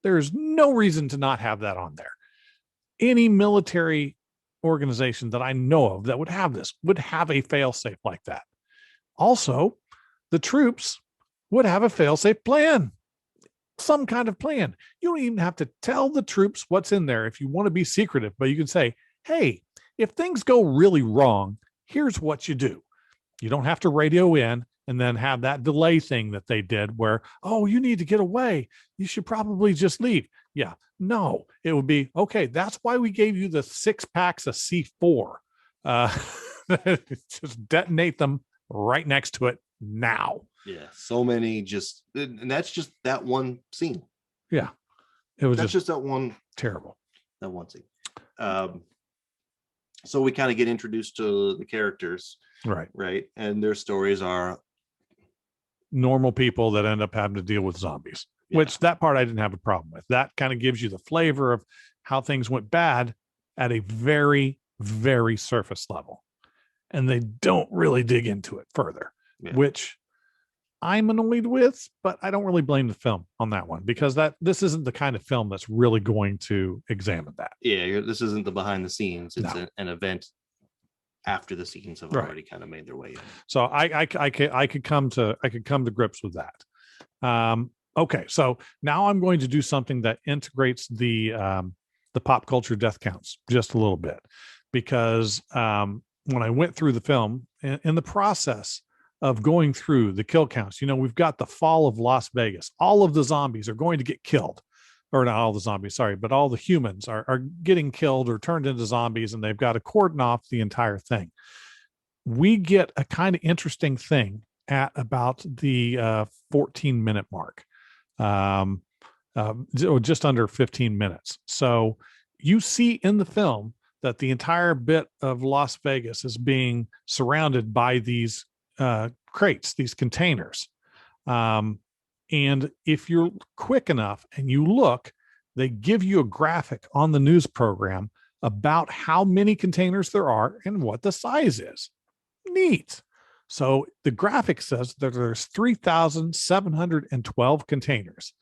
There's no reason to not have that on there. Any military organization that I know of that would have this would have a fail-safe like that. Also, the troops would have a fail-safe plan, some kind of plan. You don't even have to tell the troops what's in there if you want to be secretive, but you can say, hey, if things go really wrong, here's what you do. You don't have to radio in and then have that delay thing that they did where, oh, you need to get away. You should probably just leave. Yeah, no, it would be, okay, that's why we gave you the 6 packs of C4. Just detonate them right next to it now. Yeah, so many and that's just that one scene. Yeah, it was just that one terrible. That one scene. So we kind of get introduced to the characters, right, and their stories are normal people that end up having to deal with zombies. Yeah. Which that part I didn't have a problem with. That kind of gives you the flavor of how things went bad at a very, very surface level, and they don't really dig into it further, which I'm annoyed with, but I don't really blame the film on that one, because this isn't the kind of film that's really going to examine that. Yeah, this isn't the behind the scenes. It's an event after the scenes have already kind of made their way in. So I could come to grips with that. Okay, so now I'm going to do something that integrates the pop culture death counts just a little bit, because when I went through the film, in the process of going through the kill counts, we've got the fall of Las Vegas. All of the zombies are going to get killed, or not all the zombies, sorry, but all the humans are getting killed or turned into zombies, and they've got to cordon off the entire thing. We get a kind of interesting thing at about the 14-minute mark, just under 15 minutes. So you see in the film that the entire bit of Las Vegas is being surrounded by these crates, these containers. And if you're quick enough and you look, they give you a graphic on the news program about how many containers there are and what the size is. Neat. So the graphic says that there's 3,712 containers,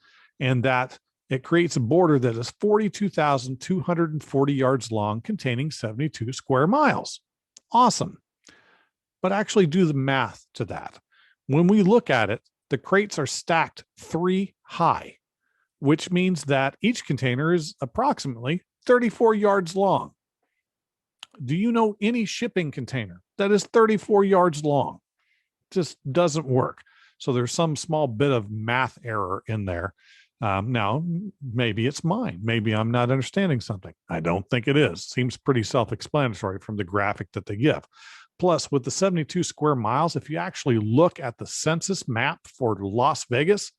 and that it creates a border that is 42,240 yards long, containing 72 square miles. Awesome. But actually do the math to that. When we look at it, the crates are stacked 3 high, which means that each container is approximately 34 yards long. Do you know any shipping container that is 34 yards long? Just doesn't work. So there's some small bit of math error in there. Now, maybe it's mine. Maybe I'm not understanding something. I don't think it is. Seems pretty self-explanatory from the graphic that they give. Plus, with the 72 square miles, if you actually look at the census map for Las Vegas,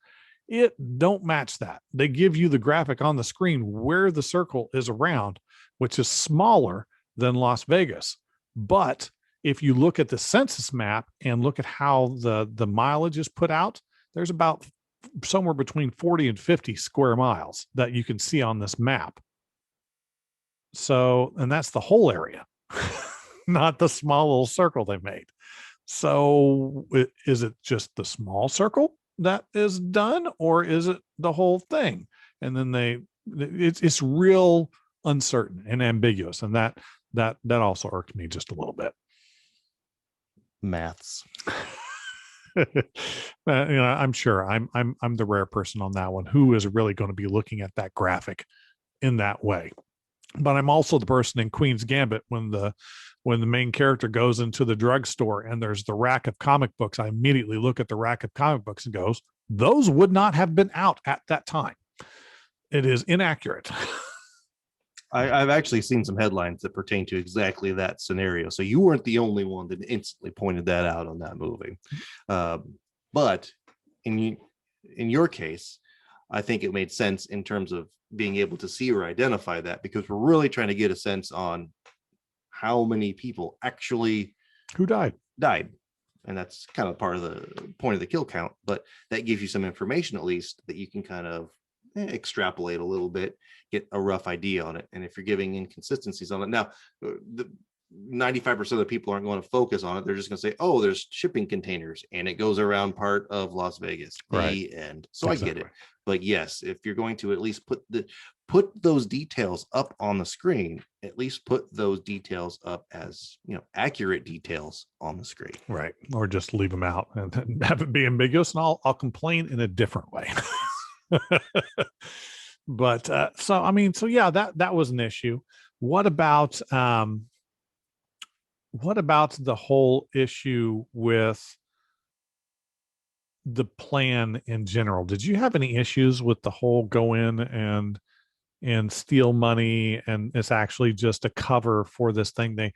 it don't match that. They give you the graphic on the screen where the circle is around, which is smaller than Las Vegas. But if you look at the census map and look at how the mileage is put out, there's about somewhere between 40 and 50 square miles that you can see on this map. So, and that's the whole area, not the small little circle they made. So is it just the small circle that is done, or is it the whole thing? And then it's real uncertain and ambiguous. And that also irked me just a little bit. Maths. I'm sure I'm the rare person on that one who is really going to be looking at that graphic in that way. But I'm also the person in Queen's Gambit when the main character goes into the drugstore and there's the rack of comic books. I immediately look at the rack of comic books and goes, those would not have been out at that time. It is inaccurate. I've actually seen some headlines that pertain to exactly that scenario. So you weren't the only one that instantly pointed that out on that movie. But in your case, I think it made sense in terms of being able to see or identify that, because we're really trying to get a sense on how many people actually who died. And that's kind of part of the point of the kill count, but that gives you some information, at least, that you can kind of extrapolate a little bit, get a rough idea on it. And if you're giving inconsistencies on it, now the 95% of the people aren't going to focus on it. They're just going to say, oh, there's shipping containers and it goes around part of Las Vegas. Right. And so exactly. I get it. But yes, if you're going to at least put those details up on the screen, at least put those details up as, accurate details on the screen. Right. Or just leave them out and have it be ambiguous, and I'll complain in a different way. But so yeah, that was an issue. What about the whole issue with the plan in general? Did you have any issues with the whole go in and steal money, and it's actually just a cover for this thing?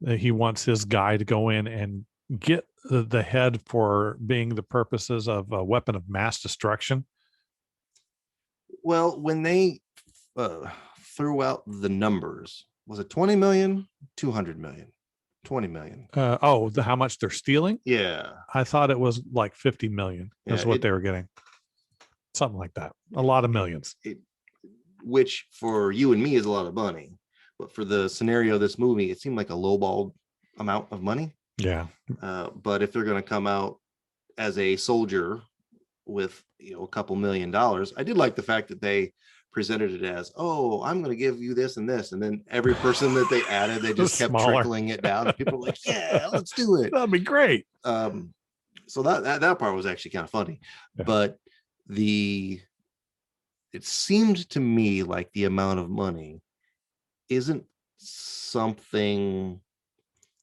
He wants his guy to go in and get the head for being the purposes of a weapon of mass destruction. Well, when they threw out the numbers, was it 20 million, 200 million, 20 million? How much they're stealing? Yeah. I thought it was like 50 million is what they were getting. Something like that. A lot of millions. Which for you and me is a lot of money. But for the scenario of this movie, it seemed like a lowball amount of money. Yeah. But if they're going to come out as a soldier with a couple $1 million, I did like the fact that they presented it as, oh, I'm going to give you this and this, and then every person that they added, they just kept trickling it down. And people were like, yeah, let's do it. That'd be great. So that part was actually kind of funny. Yeah. But it seemed to me like the amount of money isn't something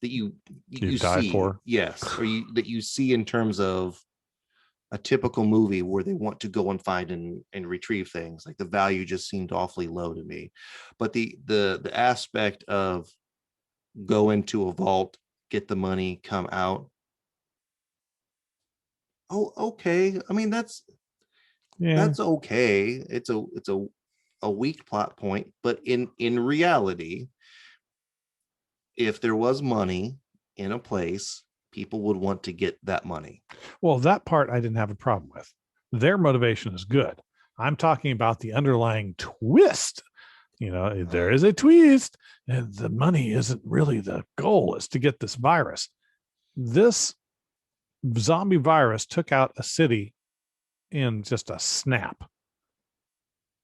that You you die see, for. yes, or that you see in terms of a typical movie where they want to go and find and retrieve things. Like the value just seemed awfully low to me. But the aspect of go into a vault, get the money, come out. Oh, okay. I mean, Yeah. that's okay. It's a weak plot point, but in reality, if there was money in a place, people would want to get that money. Well, that part I didn't have a problem with. Their motivation is good. I'm talking about the underlying twist. There is a twist, and the money isn't really the goal, is to get this virus. This zombie virus took out a city in just a snap.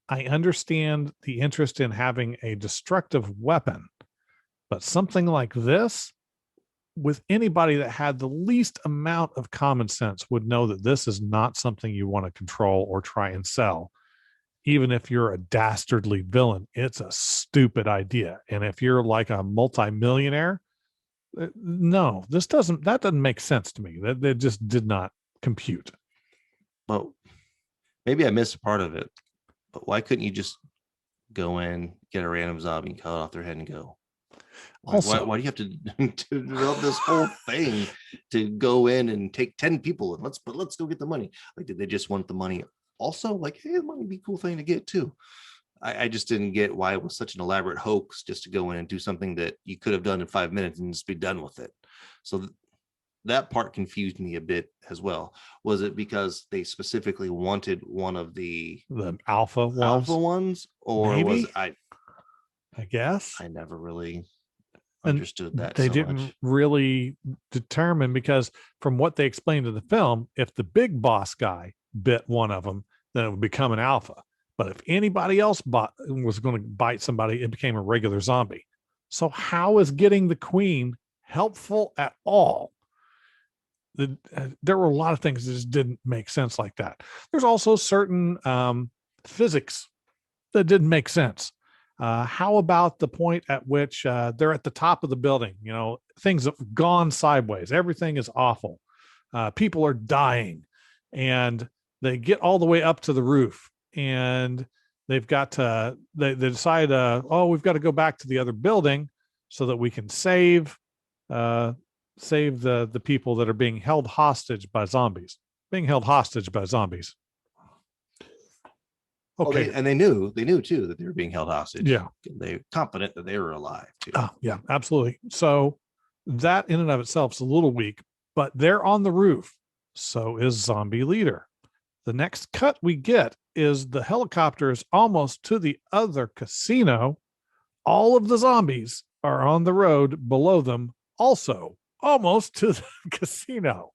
I understand the interest in having a destructive weapon, but something like this, with anybody that had the least amount of common sense, would know that this is not something you want to control or try and sell. Even if you're a dastardly villain, it's a stupid idea. And if you're like a multimillionaire, no, that doesn't make sense to me. That just did not compute. But maybe I missed a part of it. But why couldn't you just go in, get a random zombie, cut off their head, and go? Also, Why do you have to develop this whole thing to go in and take 10 people and let's go get the money? Like, did they just want the money? Also, like, hey, the money would be a cool thing to get too. I just didn't get why it was such an elaborate hoax just to go in and do something that you could have done in 5 minutes and just be done with it. So that part confused me a bit as well. Was it because they specifically wanted one of the alpha ones, or was maybe, I guess. I never really And understood that they so didn't much. really determine, because from what they explained in the film, if the big boss guy bit one of them, then it would become an alpha. But if anybody else was going to bite somebody, it became a regular zombie. So how is getting the queen helpful at all? There were a lot of things that just didn't make sense like that. There's also certain physics that didn't make sense. How about the point at which they're at the top of the building? Things have gone sideways. Everything is awful. People are dying, and they get all the way up to the roof, and they've got to. They decide, oh, we've got to go back to the other building so that we can save the people that are being held hostage by zombies. Being held hostage by zombies. Okay. They knew too that they were being held hostage. Yeah. They're confident that they were alive too. Yeah, absolutely. So that in and of itself is a little weak, but they're on the roof. So is zombie leader. The next cut we get is the helicopter is almost to the other casino. All of the zombies are on the road below them, also almost to the casino.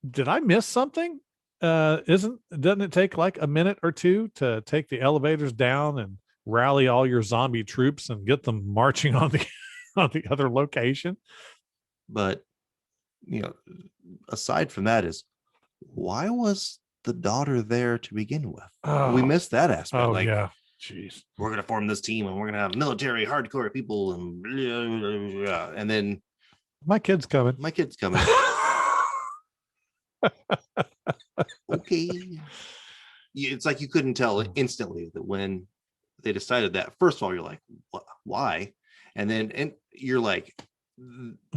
Did I miss something? Doesn't it take like a minute or two to take the elevators down and rally all your zombie troops and get them marching on the on the other location? But aside from that, is why was the daughter there to begin with? We missed that aspect. Oh, yeah. Jeez. We're gonna form this team and we're gonna have military hardcore people and blah, blah, blah, and then my kid's coming. Okay. It's like you couldn't tell instantly that when they decided that. First of all, you're like, why? And then you're like,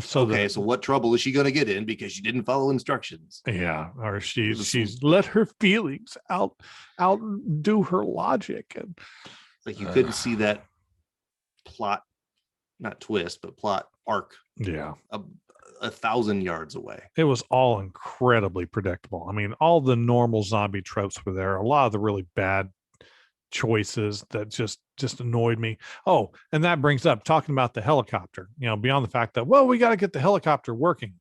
so what trouble is she going to get in because she didn't follow instructions? Yeah, or she's let her feelings outdo her logic, and like you couldn't see that plot, not twist, but plot arc. Yeah, 1,000 yards away. It was all incredibly predictable. I mean, all the normal zombie tropes were there. A lot of the really bad choices that just annoyed me. Oh, and that brings up talking about the helicopter. Beyond the fact that, well, we got to get the helicopter working,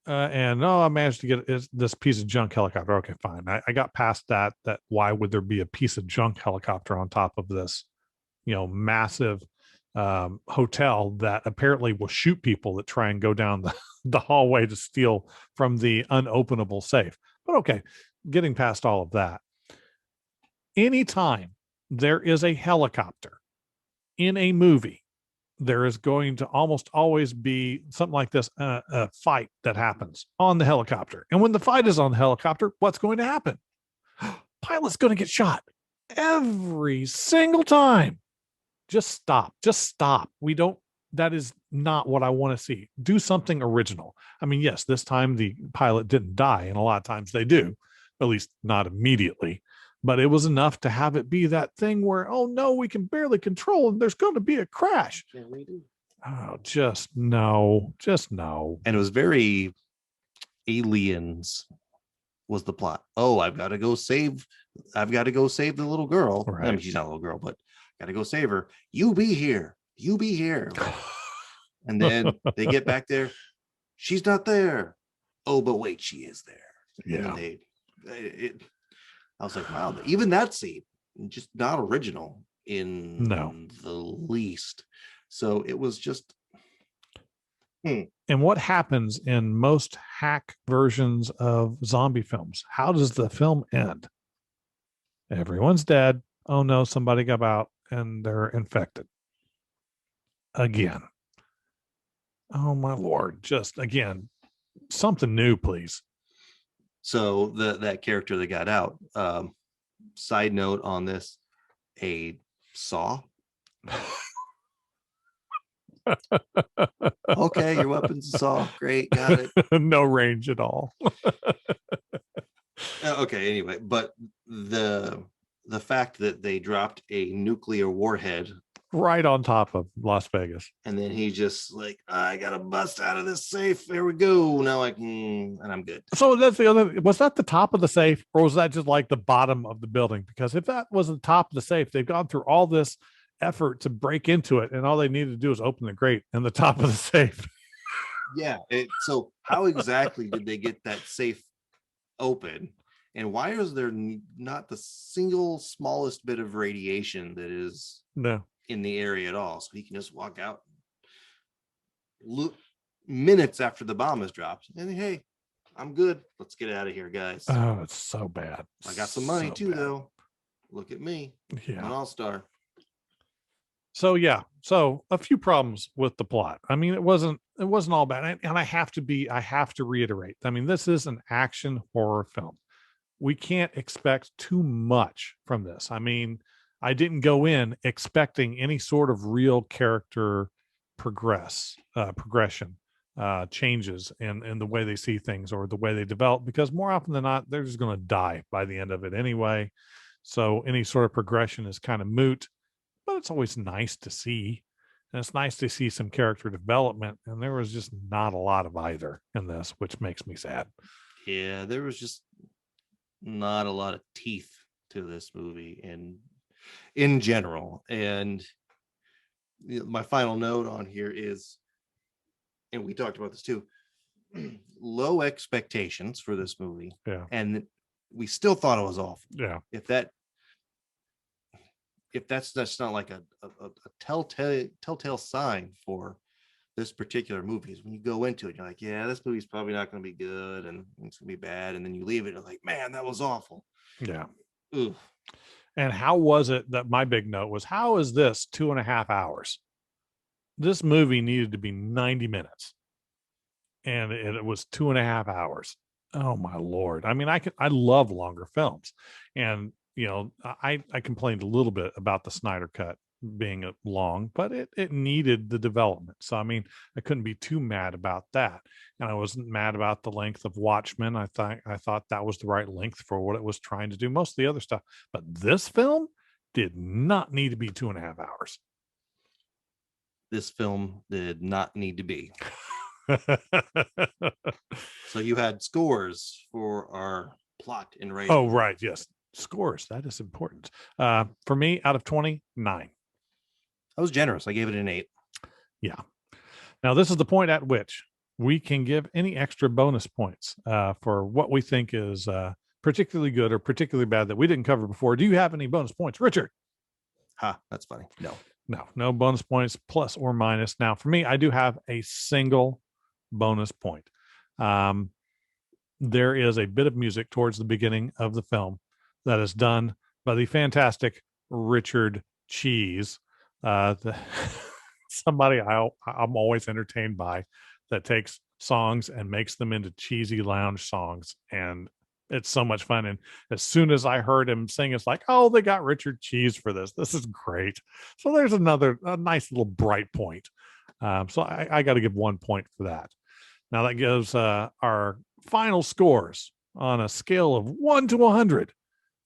and I managed to get this piece of junk helicopter. Okay, fine. I got past that. That why would there be a piece of junk helicopter on top of this, massive hotel that apparently will shoot people that try and go down the hallway to steal from the unopenable safe. But okay, getting past all of that. Anytime there is a helicopter in a movie, there is going to almost always be something like this, a fight that happens on the helicopter. And when the fight is on the helicopter, what's going to happen? Pilot's going to get shot every single time. Just stop. Just stop. We don't, that is not what I want to see. Do something original. I mean, yes, this time the pilot didn't die, and a lot of times they do, at least not immediately. But it was enough to have it be that thing where, oh no, we can barely control and there's going to be a crash. Oh, just no. Just no. And it was very Aliens was the plot. Oh, I've got to go save the little girl. Right. I mean, she's not a little girl, but got to go save her. You be here. You be here. And then they get back there. She's not there. Oh, but wait, she is there. Yeah. I was like, wow, even that scene, just not original in the least. So it was just. And what happens in most hack versions of zombie films? How does the film end? Everyone's dead. Oh no, somebody got out and they're infected. Again. Oh my Lord. Just again, something new, please. So that character that got out, side note on this, a saw. Okay, your weapon's a saw. Great, got it. No range at all. Okay, anyway, but the fact that they dropped a nuclear warhead right on top of Las Vegas, and then he just like, I gotta bust out of this safe. There we go. Now I can, and I'm good. So that's the other. Was that the top of the safe, or was that just like the bottom of the building? Because if that was the top of the safe, they've gone through all this effort to break into it, and all they needed to do is open the grate and the top of the safe. Yeah. So how exactly did they get that safe open? And why is there not the single smallest bit of radiation that is in the area at all? So he can just walk out minutes after the bomb is dropped. And hey, I'm good. Let's get out of here, guys. Oh, it's so bad. I got some money too, though. Look at me. Yeah. I'm an all-star. So yeah, so a few problems with the plot. I mean, it wasn't all bad. And I have to reiterate. I mean, this is an action horror film. We can't expect too much from this. I mean, I didn't go in expecting any sort of real character progression, changes in the way they see things or the way they develop, because more often than not, they're just going to die by the end of it anyway. So any sort of progression is kind of moot, but it's always nice to see. And it's nice to see some character development. And there was just not a lot of either in this, which makes me sad. Yeah, there was just not a lot of teeth to this movie in general. And my final note on here is, and we talked about this too, low expectations for this movie. Yeah. And we still thought it was awful. Yeah. If that's not like a telltale sign for this particular movie, is when you go into it, you're like, yeah, this movie's probably not going to be good and it's going to be bad. And then you leave it, you're like, man, that was awful. Yeah. Ooh. And how was it that my big note was, how is this 2.5 hours? This movie needed to be 90 minutes and it was 2.5 hours. Oh my Lord. I mean, I love longer films, and you know, I complained a little bit about the Snyder cut being long, but it needed the development. So, I mean, I couldn't be too mad about that. And I wasn't mad about the length of Watchmen. I thought that was the right length for what it was trying to do. Most of the other stuff, but this film did not need to be 2.5 hours. This film did not need to be. So you had scores for our plot and rating. Oh, right. Yes. Scores. That is important. For me, out of 20, 9. I was generous. I gave it an 8. Yeah. Now, this is the point at which we can give any extra bonus points for what we think is particularly good or particularly bad that we didn't cover before. Do you have any bonus points, Richard? That's funny. No bonus points, plus or minus. Now, for me, I do have a single bonus point. There is a bit of music towards the beginning of the film that is done by the fantastic Richard Cheese. somebody I'm always entertained by that takes songs and makes them into cheesy lounge songs. And it's so much fun. And as soon as I heard him sing, it's like, oh, they got Richard Cheese for this. This is great. So there's a nice little bright point. So I got to give 1 point for that. Now that gives our final scores on a scale of 1 to 100.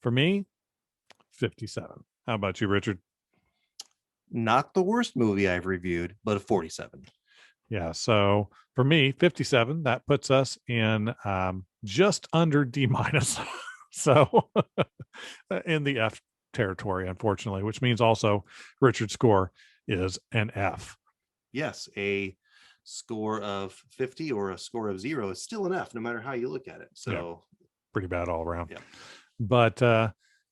For me, 57. How about you, Richard? Not the worst movie I've reviewed, but a 47. Yeah. So for me, 57, that puts us in just under D minus. So in the F territory, unfortunately, which means also Richard's score is an F. Yes, a score of 50 or a score of 0 is still an F, no matter how you look at it. So yeah, pretty bad all around. Yeah. But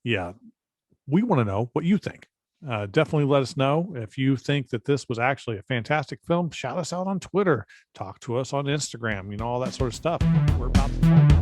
yeah, we want to know what you think. Definitely let us know if you think that this was actually a fantastic film. Shout us out on Twitter, talk to us on Instagram, all that sort of stuff. We're about to